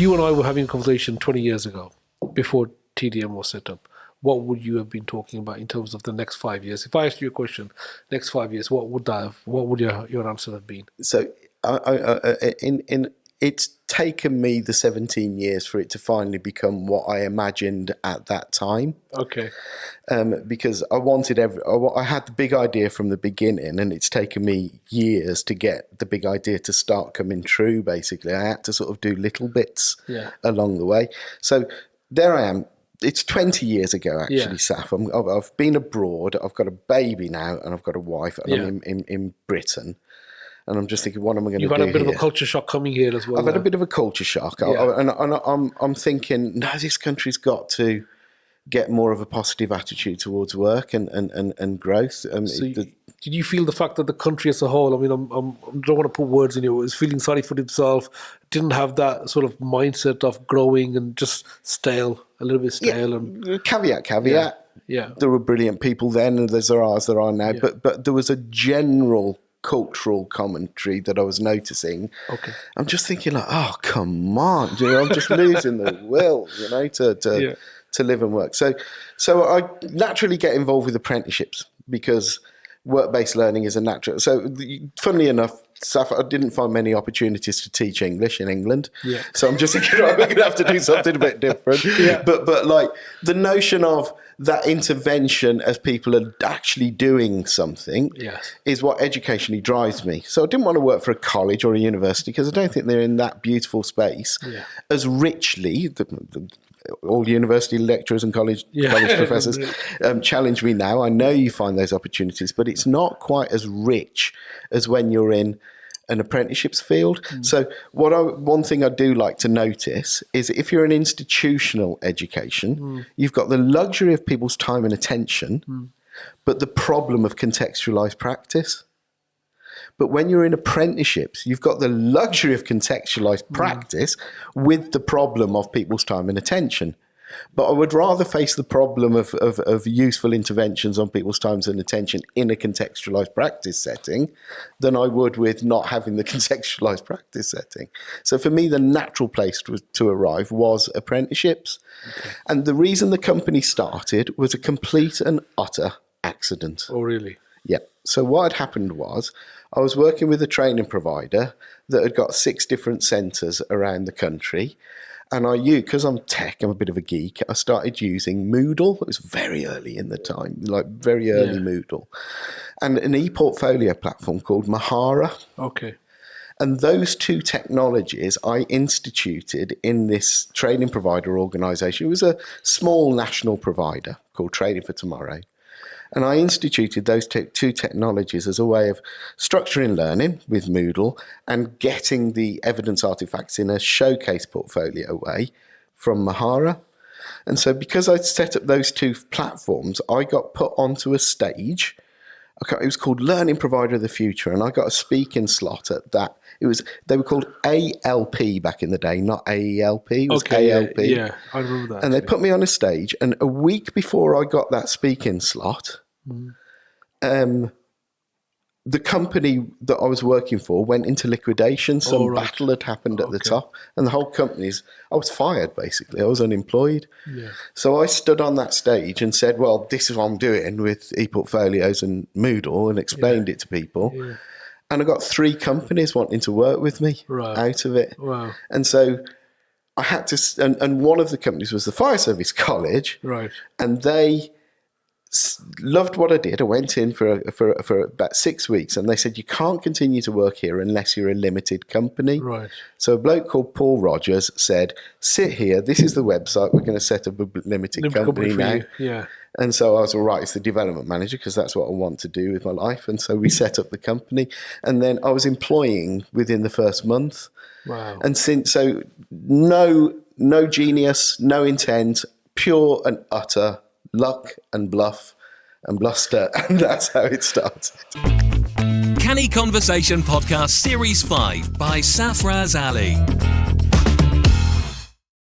you and I were having a conversation 20 years ago, before TDM was set up, what would you have been talking about in terms of the next 5 years? If I asked you a question, next 5 years, what would your answer have been? So it's taken me the 17 years for it to finally become what I imagined at that time. Okay. Because I had the big idea from the beginning, and it's taken me years to get the big idea to start coming true, basically. I had to sort of do little bits along the way. So there I am. It's 20 years ago, actually, Saf. I've been abroad. I've got a baby now, and I've got a wife, and I'm in Britain. And I'm just thinking, what am I going to do? You've had a bit of a culture shock coming here as well. I've had a bit of a culture shock. I'm thinking, no, this country's got to get more of a positive attitude towards work and growth. Did you feel the fact that the country as a whole, I mean, I don't want to put words in it, was feeling sorry for himself, didn't have that sort of mindset of growing and just a little bit stale? And caveat. Yeah. There were brilliant people then, and there are now, but there was a general cultural commentary that I was noticing. Okay. I'm just thinking like, oh, come on, I'm just losing the will, to live and work. So I naturally get involved with apprenticeships because work-based learning is a natural. So funnily enough, I didn't find many opportunities to teach English in England. Yeah. So I'm just thinking, we're going to have to do something a bit different. Yeah. But like the notion of that intervention as people are actually doing something is what educationally drives me. So I didn't want to work for a college or a university because I don't think they're in that beautiful space as richly. All university lecturers and college professors challenge me now. I know you find those opportunities, but it's not quite as rich as when you're in an apprenticeships field. So one thing I do like to notice is if you're in institutional education, you've got the luxury of people's time and attention, but the problem of contextualized practice. But when you're in apprenticeships, you've got the luxury of contextualized practice with the problem of people's time and attention. But I would rather face the problem of useful interventions on people's times and attention in a contextualized practice setting than I would with not having the contextualized practice setting. So for me, the natural place to arrive was apprenticeships. Okay. And the reason the company started was a complete and utter accident. Oh, really? Yeah. So what had happened was I was working with a training provider that had got 6 different centres around the country. And because I'm tech, I'm a bit of a geek, I started using Moodle. It was very early in the time, like very early Moodle. And an e-portfolio platform called Mahara. Okay. And those 2 technologies I instituted in this training provider organisation. It was a small national provider called Training for Tomorrow. And I instituted those 2 technologies as a way of structuring learning with Moodle and getting the evidence artifacts in a showcase portfolio way from Mahara. And so because I'd set up those 2 platforms, I got put onto a stage. It was called Learning Provider of the Future, and I got a speaking slot at that. They were called ALP back in the day, not AELP. It was ALP. Yeah, I remember that. And they put me on a stage, and a week before I got that speaking slot, the company that I was working for went into liquidation. Some battle had happened at the top, and the whole I was fired basically. I was unemployed. Yeah. So I stood on that stage and said, well, this is what I'm doing with ePortfolios and Moodle, and explained it to people. Yeah. And I got 3 companies wanting to work with me out of it. Wow. And so I had to, and one of the companies was the Fire Service College. Right. And they loved what I did. I went in for about 6 weeks, and they said, you can't continue to work here unless you're a limited company. Right. So a bloke called Paul Rogers said, sit here, this is the website, we're going to set up a limited company now. Yeah. And so I was all right, it's the development manager, because that's what I want to do with my life. And so we set up the company, and then I was employing within the first month. Wow. And so no genius, no intent, pure and utter luck and bluff and bluster, and that's how it started. Canny Conversation Podcast Series 5 by Safaraz Ali.